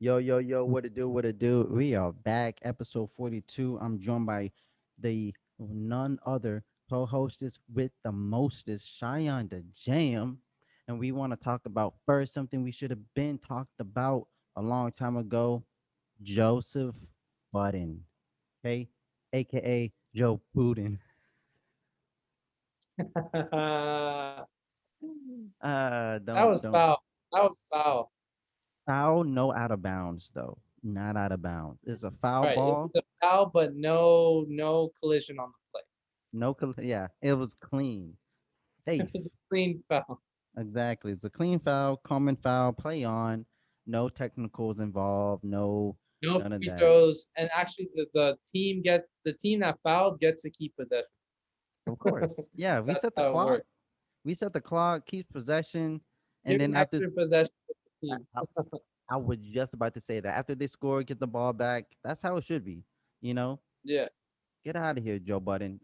Yo, yo, yo, what it do, what it do? We are back, episode 42. I'm joined by the none other co-hostess with the mostest, Cheyenne the Jam. And we want to talk about first something we should have been talked about a long time ago, Joseph Budden, okay? AKA Joe Budden. that was Don't foul. That was foul. foul, no out of bounds though. Not out of bounds. It's a foul Right. It ball. was a foul, but no collision on the play. No, yeah, it was clean, It safe. was a clean foul. Exactly, it's a clean foul, common foul, play on, no technicals involved, no No none of free that. throws, and actually the team that fouled gets to keep possession. Of course, yeah, we That's set the how it clock. works. We set the clock, keep possession, and Give then after, extra possession to the I, team. I, I was just about to say that after they score, get the ball back. That's how it should be. You know, Yeah. get out of here, Joe Budden.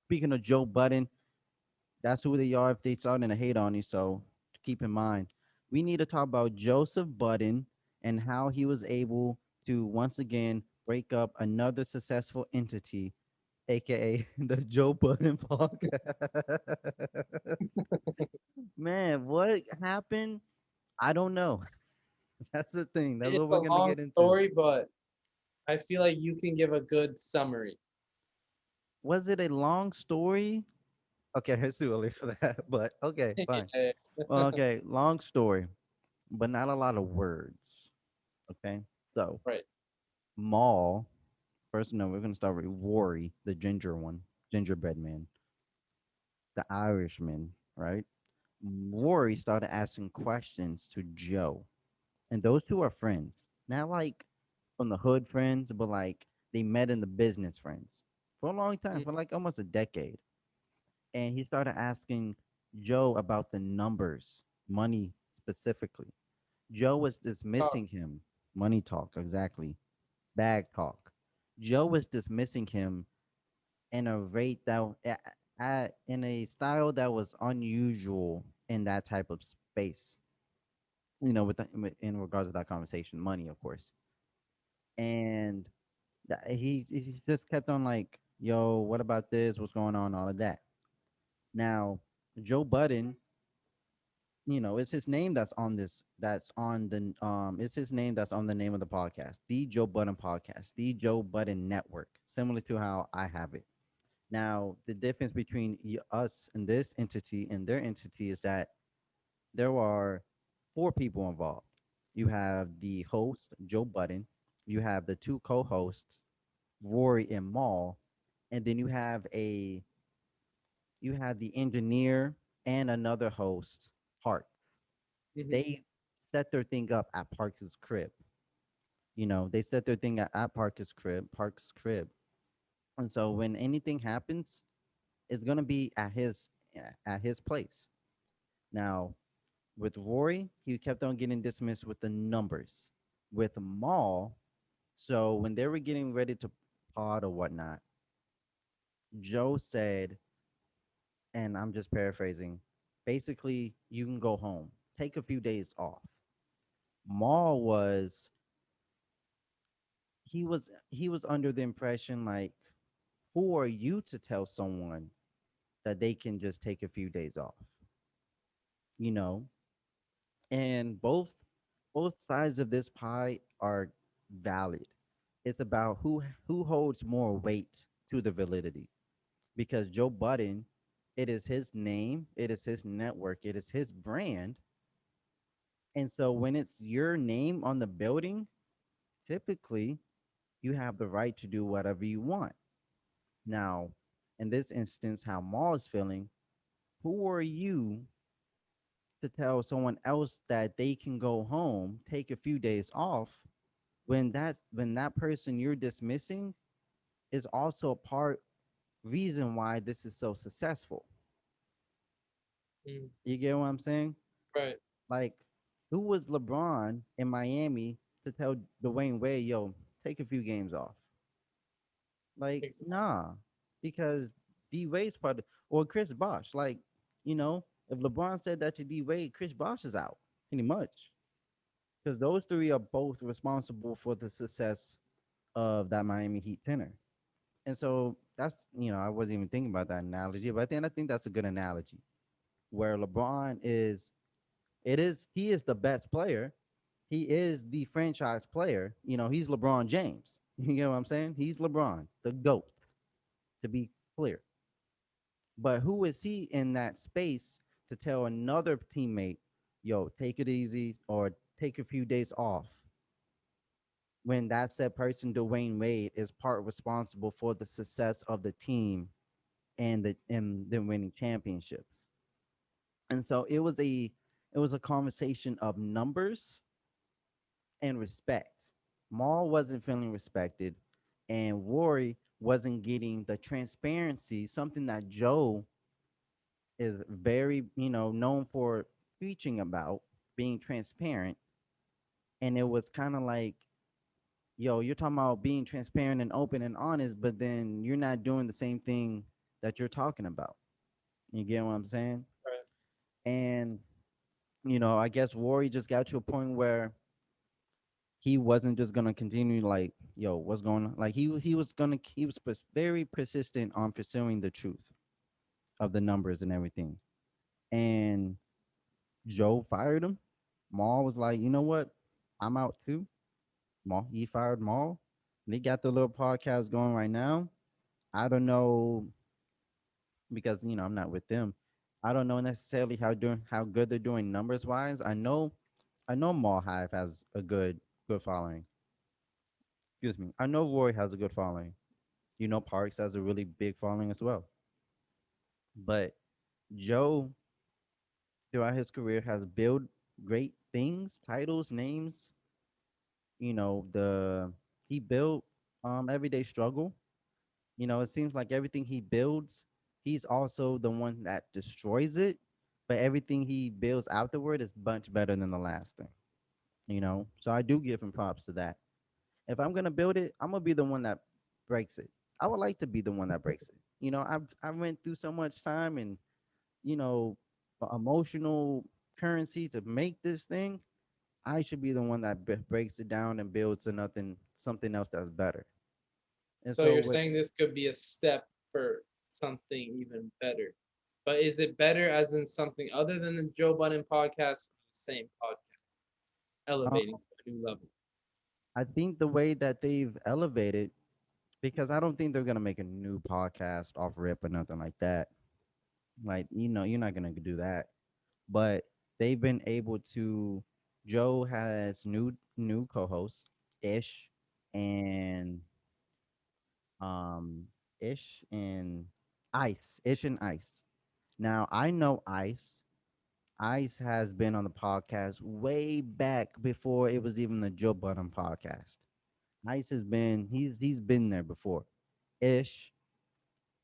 Speaking of Joe Budden, that's who they are if they starting to hate on you. So keep in mind, we need to talk about Joseph Budden and how he was able to once again break up another successful entity, aka the Joe Budden podcast. Man, what happened? I don't know. That's the thing. That's It's what a we're gonna long get into. story, but I feel like you can give a good summary. Was it a long story? Okay, it's too early for that, but okay, fine. Yeah. Well, okay, long story, but not a lot of words. Okay, so Right. Maul. First, no, we're gonna start with Rory, the ginger one, gingerbread man, the Irishman, right? Rory started asking questions to Joe, and those two are friends, not like from the hood friends, but like they met in the business friends for a long time, Mm. for like almost a decade. And he started asking Joe about the numbers, money specifically. Joe was Oh, dismissing him. Money talk, exactly. Bag talk. Joe was dismissing him in a rate that in a style that was unusual in that type of space. In regards to that conversation, money, of course. And he just kept on like, "Yo, what about this? What's going on? All of that." Now, Joe Budden, it's his name that's on this. That's on the It's his name that's on the name of the podcast, the Joe Budden Podcast, the Joe Budden Network, similar to how I have it. Now, the difference between us and this entity and their entity is that there are four people involved. You have the host, Joe Budden. You have the two co-hosts, Rory and Maul, and then you have the engineer and another host, Park. mhm. They set their thing up at Parks's crib. They set their thing at Park's crib. And so when anything happens, it's gonna be at his place. Now, with Rory, he kept on getting dismissed with the numbers. With Maul, so when they were getting ready to pod or whatnot, Joe said, and I'm just paraphrasing, basically, you can go home, take a few days off. Maul he was under the impression like, who are you to tell someone that they can just take a few days off? You know, and both sides of this pie are valid. It's about who holds more weight to the validity. Because Joe Budden, it is his name, it is his network, it is his brand. And so when it's your name on the building, typically you have the right to do whatever you want. Now, in this instance, how Maul is feeling, who are you to tell someone else that they can go home, take a few days off, when that person you're dismissing is also a part reason why this is so successful. Mm. You get what I'm saying? Right. Like, who was LeBron in Miami to tell Dwayne Wade, yo, take a few games off? Like, Exactly. nah, because D Wade's part of, or Chris Bosh. Like, if LeBron said that to D Wade, Chris Bosh is out pretty much. because those three are both responsible for the success of that Miami Heat tenor. And so that's, I wasn't even thinking about that analogy, but then I think that's a good analogy where LeBron he is the best player. He is the franchise player. He's LeBron James. You know what I'm saying? He's LeBron, the GOAT, to be clear. But who is he in that space to tell another teammate, yo, take it easy or take a few days off when that said person, Dwayne Wade, is part responsible for the success of the team and the winning championships. And so it was a conversation of numbers and respect. Maul wasn't feeling respected, and Rory wasn't getting the transparency, something that Joe is very, known for preaching about being transparent. And it was kind of like, yo, you're talking about being transparent and open and honest, but then you're not doing the same thing that you're talking about. You get what I'm saying? Right. And, I guess Rory just got to a point where he wasn't just gonna continue like, yo, what's going on? Like he was very persistent on pursuing the truth of the numbers and everything. And Joe fired him. Maul was like, you know what? I'm out too. Maul, he fired Maul. They got the little podcast going right now. I don't know because I'm not with them. I don't know necessarily how good they're doing numbers wise. I know Maul Hive has a good following. Excuse me. I know Roy has a good following. Parks has a really big following as well. But Joe, throughout his career, has built great things, titles, names. The he built Everyday Struggle. It seems like everything he builds, he's also the one that destroys it. But everything he builds afterward is much better than the last thing. So I do give him props to that. If I'm gonna build it, I'm gonna be the one that breaks it. I would like to be the one that breaks it. I went through so much time and you know emotional currency to make this thing. I should be the one that breaks it down and builds to something else that's better. And So so you're with saying this could be a step for something even better. But is it better as in something other than the Joe Budden podcast or the same podcast, um, elevating to a new level? I think the way that they've elevated, because I don't think they're gonna make a new podcast off rip or nothing like that. Like you're not gonna do that. But they've been able to. Joe has new co-hosts, Ish and um Ish and Ish and Ice. Now I know Ice. Ice has been on the podcast way back before it was even the Joe Budden podcast. Ice has been he's been there before. Ish,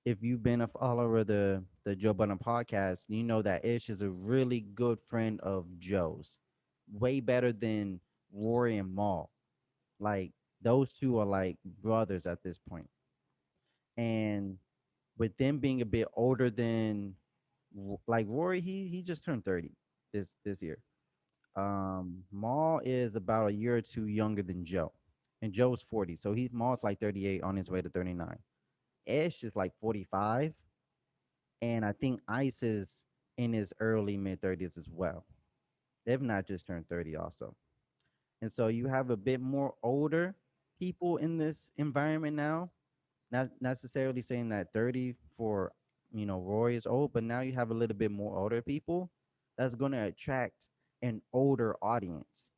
if you've been a follower of the Joe Budden podcast, you know that Ish is a really good friend of Joe's, way better than Rory and Maul. Like those two are like brothers at this point. And with them being a bit older than like Rory, he just turned 30 this year. Maul is about a year or two younger than Joe, and Joe's 40, so Maul's like 38 on his way to 39. Ish is like 45, and I think Ice is in his early mid 30s as well. They've not just turned 30 also. And so you have a bit more older people in this environment now. Not necessarily saying that 30 for Roy is old, but now you have a little bit more older people that's going to attract an older audience.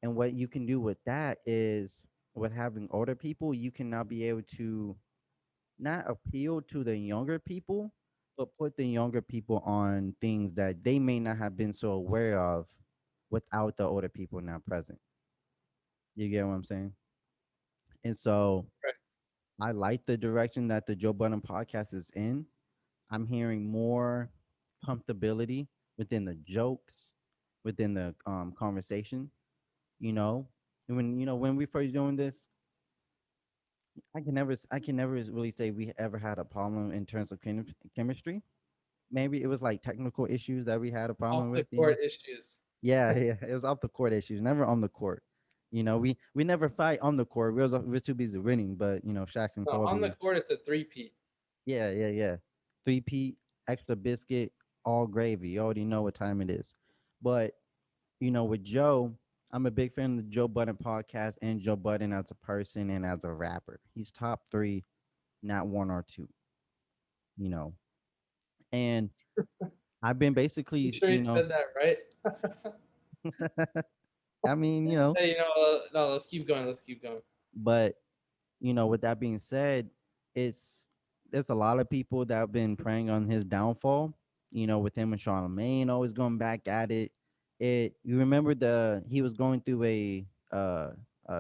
And what you can do with that is with having older people, you can now be able to not appeal to the younger people, but put the younger people on things that they may not have been so aware of without the older people now present. You get what I'm saying? And so Right. I like the direction that the Joe Budden podcast is in. I'm hearing more comfortability within the jokes, within the conversation. You know, when we first doing this, I can never really say we ever had a problem in terms of chemistry. Maybe it was like technical issues that we had a Off problem the with. court issues. Yeah, yeah. It was off the court issues, never on the court. We never fight on the court. We're too busy winning. But Shaq and No, on the Kobe. court it's a three-peat. Yeah, yeah, yeah. 3P, extra biscuit, all gravy. You already know what time it is. But with Joe, I'm a big fan of the Joe Budden podcast and Joe Budden as a person and as a rapper. He's top three, not one or two. You know, and I've been You basically, sure you said that right? I mean, Hey, no, let's keep going. Let's keep going. but with that being said, it's there's a lot of people that have been preying on his downfall. With him and Charlemagne always going back at it. You remember he was going through a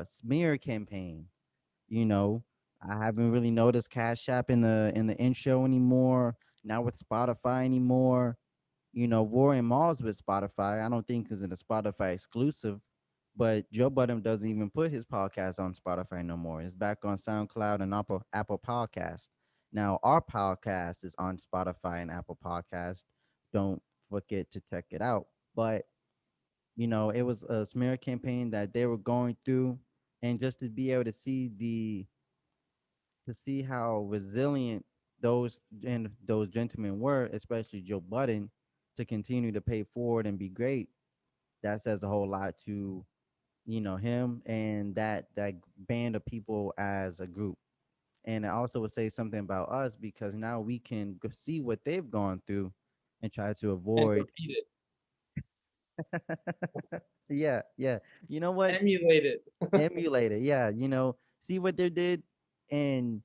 smear campaign. You know, I haven't really noticed Cash App in the intro anymore. Not with Spotify anymore. War and Malls with Spotify. I don't think is it a Spotify exclusive, but Joe Budden doesn't even put his podcast on Spotify no more. It's back on SoundCloud and Apple Podcast. Now our podcast is on Spotify and Apple Podcast. Don't forget to check it out. But it was a smear campaign that they were going through, and just to be able to see how resilient those gentlemen were, especially Joe Budden, to continue to pay forward and be great. That says a whole lot to him and that band of people as a group. And it also would say something about us because now we can see what they've gone through and try to And avoid. repeat it. Yeah, yeah. You know what? Emulate it. Emulate it. Yeah, see what they did and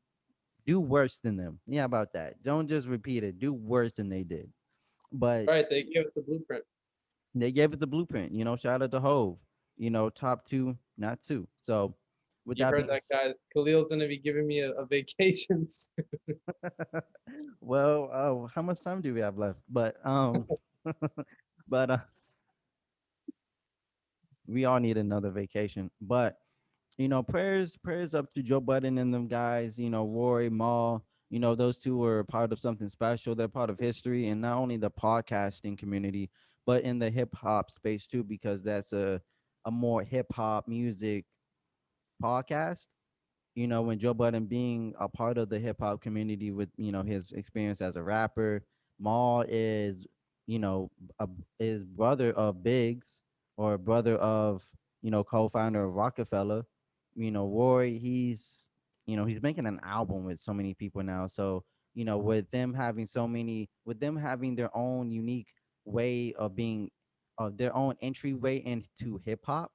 do worse than them. Yeah, about that. Don't just repeat it. Do worse than they did. But Right, they gave us the blueprint. they gave us the blueprint. Shout out to Hove. Top two, not two. So, with You that heard being that, guys. Khalil's gonna be giving me a vacation. well, how much time do we have left? But we all need another vacation. But prayers up to Joe Budden and them guys. Rory Maul. Those two were part of something special. They're part of history, and not only the podcasting community, but in the hip hop space too, because that's a more hip hop music podcast. When Joe Budden being a part of the hip hop community with, his experience as a rapper. Maul is, you know, a, is brother of Biggs or brother of, co-founder of Rockefeller. Roy, he's making an album with so many people now. So, with them having their own unique way of being, their own entryway into hip hop,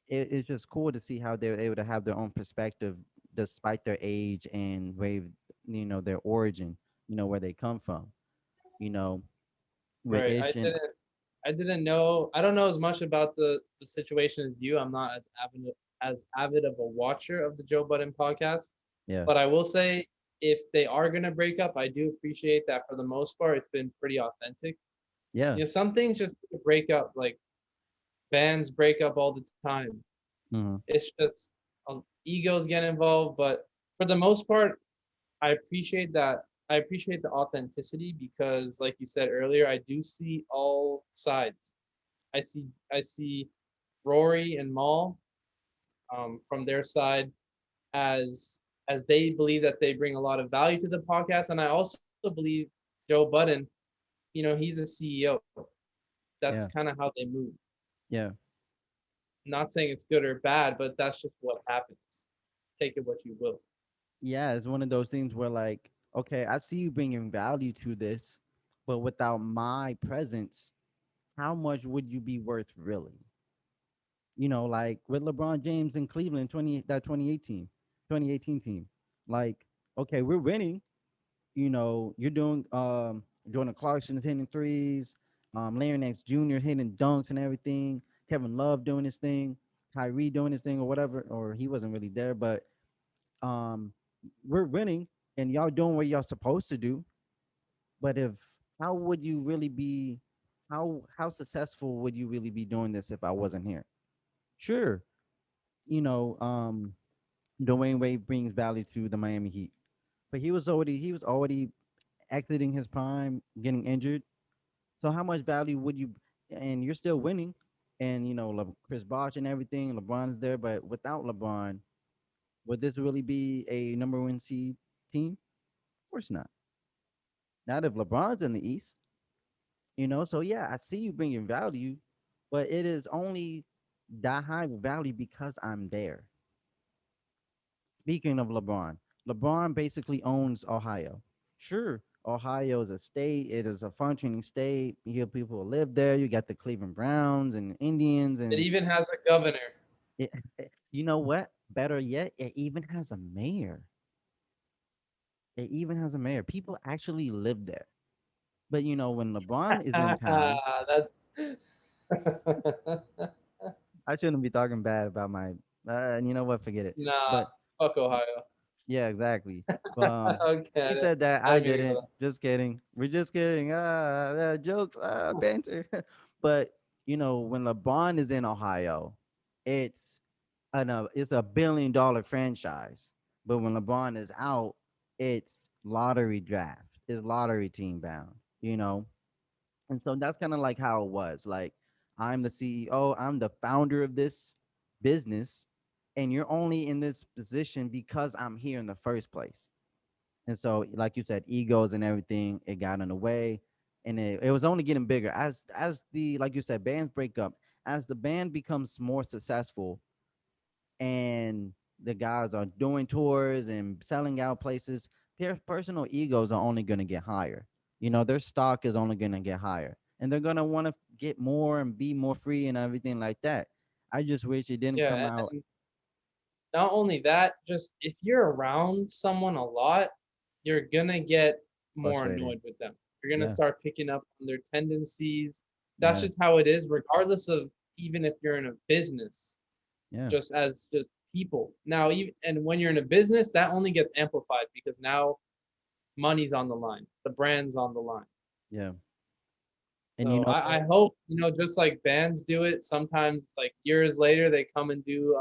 it's just cool to see how they're able to have their own perspective despite their age and their origin, where they come from, you know, with Right. Ish and I didn't know. I don't know as much about the situation as you. I'm not as avid of a watcher of the Joe Budden podcast, yeah, but I will say if they are gonna break up, I do appreciate that for the most part it's been pretty authentic. yeah, Some things just break up, like bands break up all the time. hmm, It's just egos get involved, but for the most part, I appreciate that. I appreciate the authenticity because, like you said earlier, I do see all sides. I see Rory and Maul from their side as as they believe that they bring a lot of value to the podcast, and I also believe Joe Budden, he's a CEO. That's yeah, kind of how they move. yeah, Not saying it's good or bad, but that's just what happens. Take it what you will. yeah. It's one of those things where, like, okay, I see you bringing value to this, but without my presence, how much would you be worth really? Like with LeBron James in Cleveland, 2018 team. Like, okay, we're winning. You're doing Jordan Clarkson's hitting threes, Larry Nance Jr. hitting dunks and everything, Kevin Love doing his thing, Kyrie doing his thing or whatever, or he wasn't really there, but um we're winning and y'all doing what y'all supposed to do. But if how would you really be how successful would you really be doing this if I wasn't here? Sure, you know, um Dwayne Wade brings value to the Miami Heat. But he was already exiting his prime, getting injured. So how much value would you? and you're still winning. And Chris Bosh and everything, LeBron's there, but without LeBron, would this really be a number one seed team? Of course not. Not if LeBron's in the East. So yeah, I see you bringing value, but it is only that high value because I'm there. Speaking of LeBron, LeBron basically owns Ohio. Sure, Ohio is a state. It is a functioning state. You have people who live there. You got the Cleveland Browns and Indians, It and even has a governor. you know what? Better yet, it even has a mayor. It even has a mayor. People actually live there. But when LeBron is in town, That's I shouldn't be talking bad about my. And you know what? Forget it. nah. But Fuck Ohio. yeah, exactly. Okay, He said that. I I didn't mean to go didn't. Just kidding. We're just kidding. Jokes. Banter. But when LeBron is in Ohio, it's it's a $1 billion franchise. But when LeBron is out, it's lottery draft. It's lottery team bound. And so that's kind of like how it was. Like, I'm the CEO, I'm the founder of this business, and you're only in this position because I'm here in the first place. And so, like you said, egos and everything, it got in the way. And it was only getting bigger as the, like you said, bands break up. As the band becomes more successful, and the guys are doing tours and selling out places, their personal egos are only going to get higher. Their stock is only going to get higher, and they're going to want to get more and be more free and everything like that. I just wish it didn't come Yeah, out and not only that, just if you're around someone a lot, you're gonna get more frustrated. annoyed with them. You're gonna Yeah, start picking up on their tendencies. That's yeah, just how it is, regardless of even if you're in a business, yeah, just as just people. Now, even and when you're in a business, that only gets amplified because now money's on the line, the brand's on the line. yeah. And you So know I what? hope, just like bands do it, sometimes like years later they come and do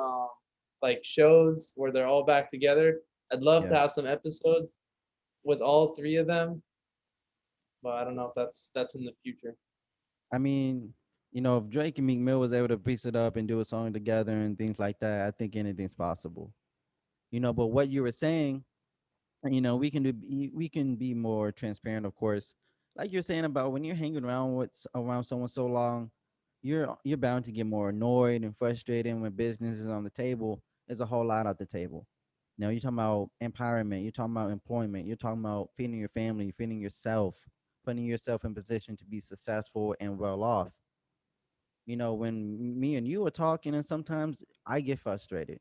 like shows where they're all back together. I'd love Yeah. to have some episodes with all three of them, but I don't know if that's in the future. I mean, if Drake and Meek Mill was able to piece it up and do a song together and things like that, I think anything's possible. But what you were saying, we can be more transparent, of course. Like you're saying about when you're hanging around around someone so long, you're bound to get more annoyed and frustrated. And when business is on the table, there's a whole lot at the table. You're talking about empowerment, you're talking about employment, you're talking about feeding your family, feeding yourself, putting yourself in position to be successful and well off. When me and you are talking, and sometimes I get frustrated.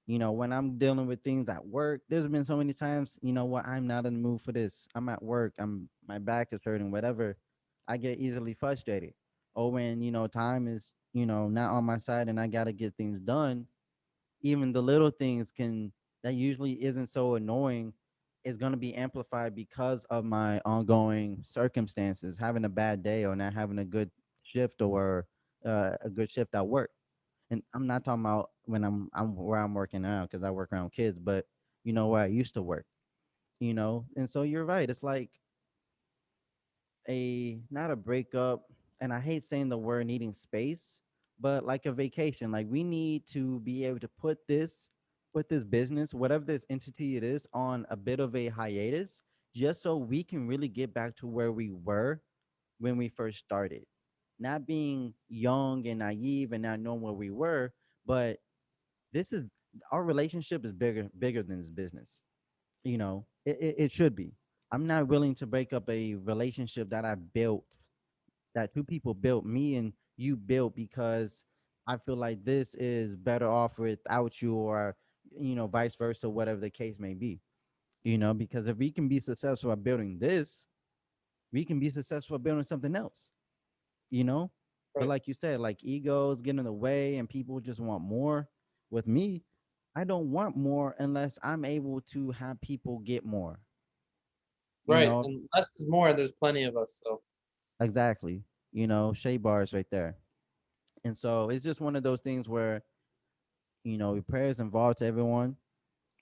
When I'm dealing with things at work, there's been so many times, what, I'm not in the mood for this. I'm at work, my back is hurting, whatever. I get easily frustrated. Or when, time is, not on my side and I gotta get things done, even the little things that usually isn't so annoying is gonna be amplified because of my ongoing circumstances, having a bad day or not having a good shift or a good shift at work. And I'm not talking about when I'm where I'm working now because I work around kids, but where I used to work. And so you're right. It's like a not a breakup, and I hate saying the word needing space, but like a vacation. Like, we need to be able to put this business, whatever this entity it is, on a bit of a hiatus, just so we can really get back to where we were when we first started. Not being young and naive and not knowing where we were, but this is our relationship is bigger than this business. It should be. I'm not willing to break up a relationship that I built, that two people built, me and you built, because I feel like this is better off without you, or vice versa, whatever the case may be. Because if we can be successful at building this, we can be successful at building something else. you know but Right. like you said, like, egos get in the way and people just want more. With me, I don't want more unless I'm able to have people get more. you Right. know And less is more. There's plenty of us. So exactly. Shea bars right there. And so it's just one of those things where, prayers involved to everyone.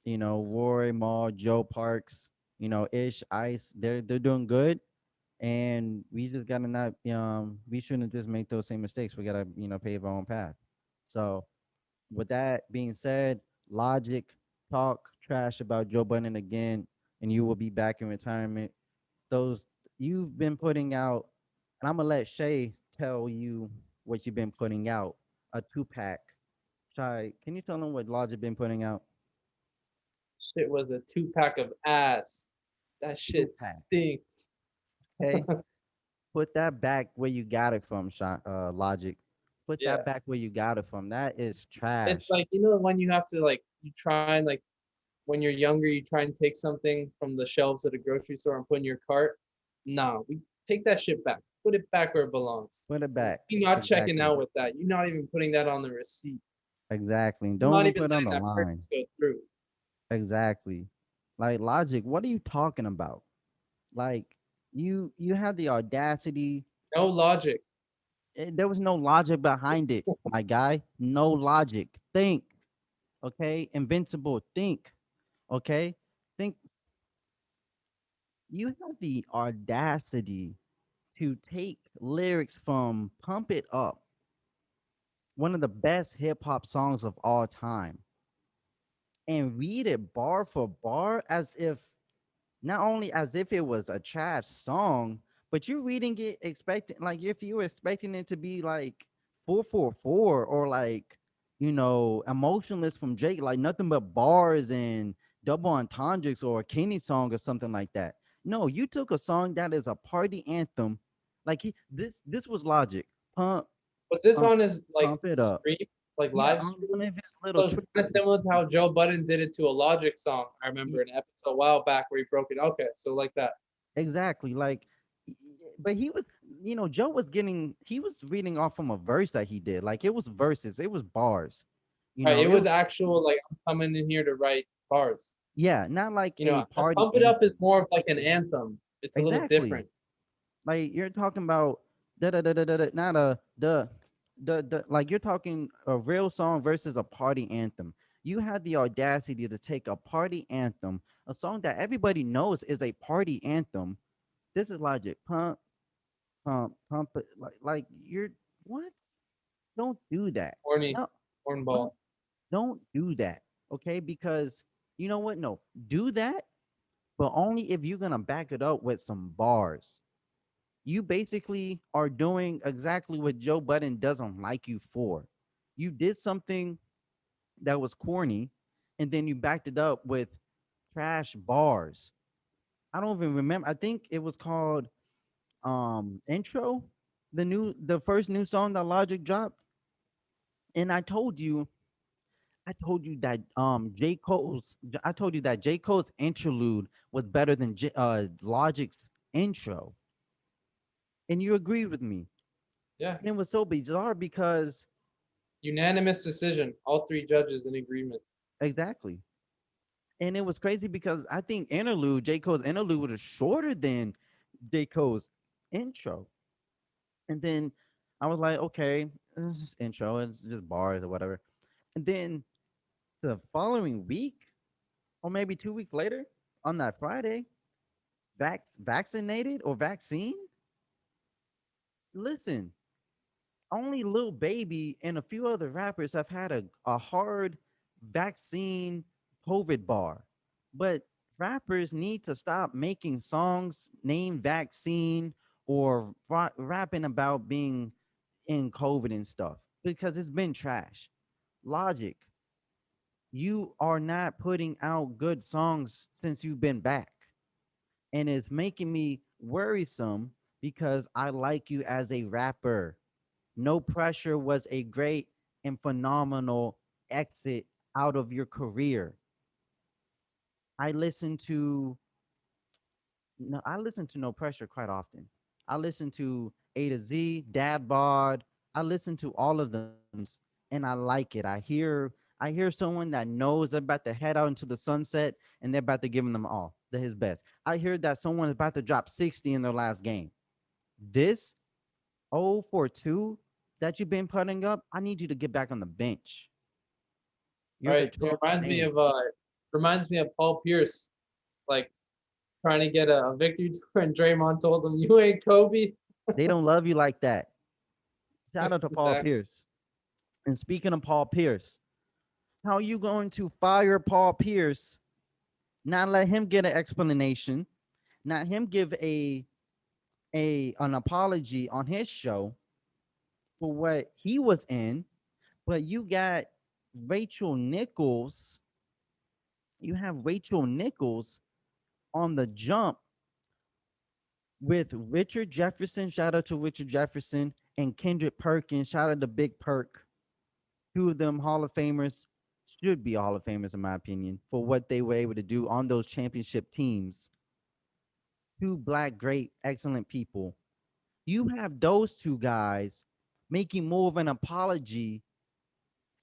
Roy, Maul, Joe Parks, Ish, Ice, they're doing good. and we just gotta not we shouldn't just make those same mistakes. We gotta pave our own path. So with that being said, Logic, talk trash about Joe Budden again, and you will be back in retirement. Those you've been putting out, and I'm gonna let Shay tell you what you've been putting out. A 2-pack. Shay, can you tell them what Logic been putting out? Shit was a 2 pack of ass. That Two shit packs. stinks. Okay, put that back where you got it from, Logic. Put Yeah. that back where you got it from. That is It's trash. like, when you have to, like, you try and, like, when you're younger, you try and take something from the shelves at a grocery store and put in your cart. Nah, we take that shit back. Put it back where it belongs. Put it And back. you're not checking Exactly. out with that. You're not even putting that on the receipt. Exactly. You're Don't not even even put it on letting the that line. purchase go through. Exactly. Like Logic, what are you talking about? Like you had the audacity. No logic. There was no logic behind it, my guy. No logic. Think, okay? Invincible. Think, okay? Think. You had the audacity to take lyrics from "Pump It Up," one of the best hip hop songs of all time, and read it bar for bar as if not only as if it was a trash song, but you're reading it expecting like if you were expecting it to be like 444 or like emotionless from Drake, like nothing but bars and double entendres or a Kenny song or something like that. No, you took a song that is a party anthem. Like this was Logic. Pump, But this pump, on his, like, pump it up. stream, like, Yeah, live on stream. one of his little So it's Twitch kind of similar to how Joe Budden did it to a Logic song. I remember an episode a while back where he broke it. Okay, so like that. exactly. Like, but he was, Joe was he was reading off from a verse that he did. Like, it was verses, it was bars. Right, it It was was, actual, like, I'm coming in here to write bars. yeah, not like a party Pump It Up is anthem. more of like an anthem. It's a little Exactly. different. Like, you're talking about da da da da da, not a the like you're talking a real song versus a party anthem. You had the audacity to take a party anthem, a song that everybody knows is a party anthem. This is Logic. Pump, pump it. Like you're what? Don't do that. Corny, No, don't cornball. don't do that. Okay? Because you know what? No, do that, but only if you're gonna back it up with some bars. You basically are doing exactly what Joe Budden doesn't like you for. You did something that was corny, and then you backed it up with trash bars. I don't even remember. I think it was called intro, the first new song that Logic dropped. And I told you that I told you that J. Cole's interlude was better than Logic's intro. And you agreed with me. Yeah. And it was so bizarre because Unanimous decision. All three judges in agreement. exactly. And it was crazy because I think J. Cole's interlude was shorter than J. Cole's intro. And then I was like, okay, it's just intro, it's just bars or whatever. And then the following week, or maybe 2 weeks later, on that Friday, vaccinated or vaccine. Listen, only Lil Baby and a few other rappers have had a hard vaccine COVID bar. But rappers need to stop making songs named vaccine or rapping about being in COVID and stuff because it's been trash. Logic, you are not putting out good songs since you've been back. And it's making me worrisome because I like you as a rapper. No Pressure was a great and phenomenal exit out of your career. I listen to no, I listen to No Pressure quite often. I listen to A to Z, Dad Bod. I listen to all of them and I like it. I hear someone that knows they're about to head out into the sunset and they're about to give them all, his best. I hear that someone is about to drop 60 in their last game. This 0-for-2 that you've been putting up, I need you to get back on the bench. You're the Right. It 12th reminds me man. of Paul Pierce. Like, trying to get a victory tour, and Draymond told him, "You ain't Kobe." They don't love you like that. Shout out to Paul Exactly. Pierce. And speaking of Paul Pierce, how are you going to fire Paul Pierce, not let him get an explanation, not him give a an apology on his show for what he was in, but you got Rachel Nichols, you have Rachel Nichols on the jump with Richard Jefferson, shout out to Richard Jefferson, and Kendrick Perkins, shout out to Big Perk. Two of them Hall of Famers, should be Hall of Famers in my opinion, for what they were able to do on those championship teams. Two black, great, excellent people. You have those two guys making more of an apology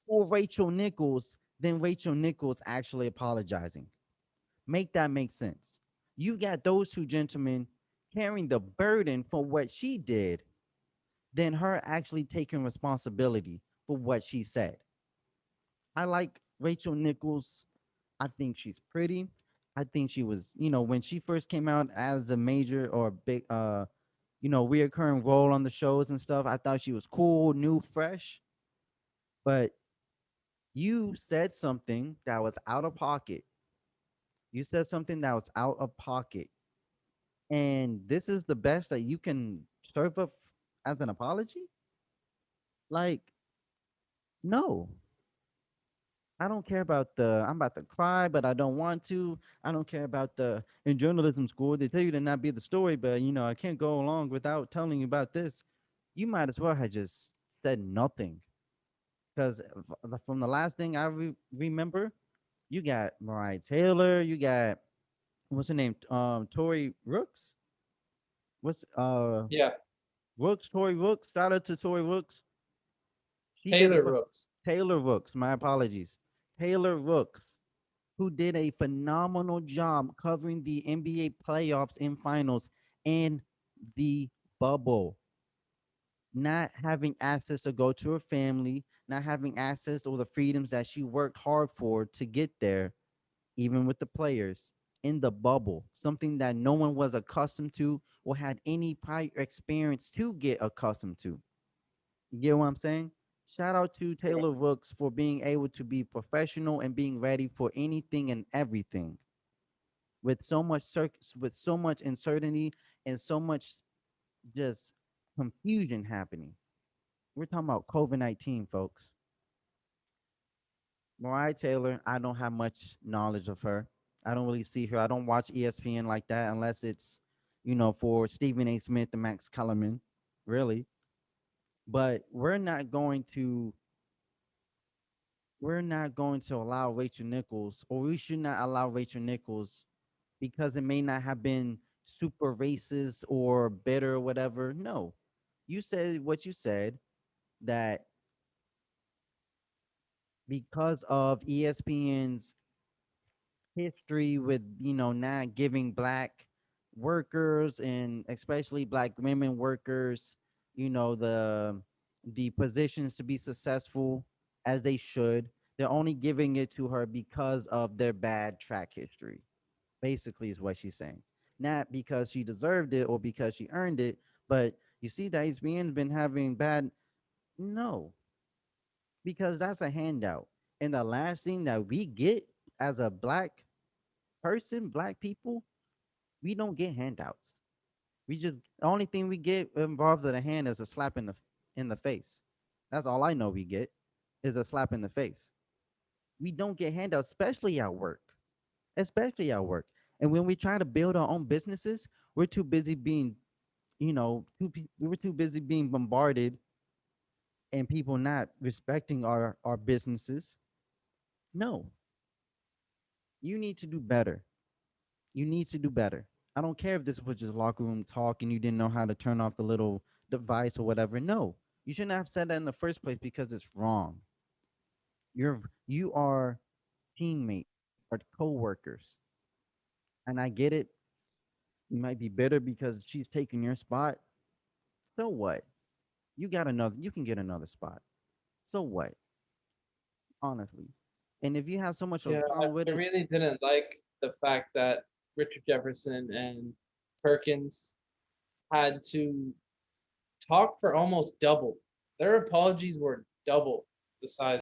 for Rachel Nichols than Rachel Nichols actually apologizing. Make that make sense. You got those two gentlemen carrying the burden for what she did than her actually taking responsibility for what she said. I like Rachel Nichols. I think she's pretty. I think she was, when she first came out as a major or big, reoccurring role on the shows and stuff, I thought she was cool, new, fresh. But you said something that was out of pocket. You said something that was out of pocket. And this is the best that you can serve up as an apology? Like, no. I don't care about the I'm about to cry, but I don't want to. I don't care about the in journalism school, they tell you to not be the story, but I can't go along without telling you about this. You might as well have just said nothing. Because from the last thing I remember, you got Mariah Taylor, you got what's her name? Tori Rooks. What's Yeah, Rooks, Tori Rooks. Shout out to Tori Rooks. She did it Taylor for Rooks. Taylor Rooks. My apologies. Taylor Rooks, who did a phenomenal job covering the NBA playoffs and finals in the bubble. Not having access to go to her family, not having access or the freedoms that she worked hard for to get there, even with the players in the bubble, something that no one was accustomed to or had any prior experience to get accustomed to. You get what I'm saying? Shout out to Taylor Rooks for being able to be professional and being ready for anything and everything with so much with so much uncertainty and so much just confusion happening. We're talking about COVID-19, folks. Mariah Taylor, I don't have much knowledge of her. I don't really see her. I don't watch ESPN like that unless it's, for Stephen A. Smith and Max Kellerman, really. But we're not going to allow Rachel Nichols, or we should not allow Rachel Nichols because it may not have been super racist or bitter or whatever. No, you said what you said, that because of ESPN's history with not giving black workers and especially black women workers the positions to be successful as they should. They're only giving it to her because of their bad track history, basically, is what she's saying. Not because she deserved it or because she earned it, but you see that ESPN's been having bad. No, because that's a handout. And the last thing that we get as a black person, black people, we don't get handouts. We just the only thing we get involved in a hand is a slap in the face. That's all I know we get is a slap in the face. We don't get handouts, especially at work. Especially at work. And when we try to build our own businesses, we're too busy being, we were too busy being bombarded and people not respecting our businesses. No, you need to do better. You need to do better. I don't care if this was just locker room talk and you didn't know how to turn off the little device or whatever. No, you shouldn't have said that in the first place because it's wrong. You are teammates or co-workers, and I get it. You might be bitter because she's taking your spot. So what? You got another. You can get another spot. So what? Honestly, and if you have so much of Yeah, a problem with I it, really didn't like the fact that Richard Jefferson and Perkins had to talk for almost double. Their apologies were double the size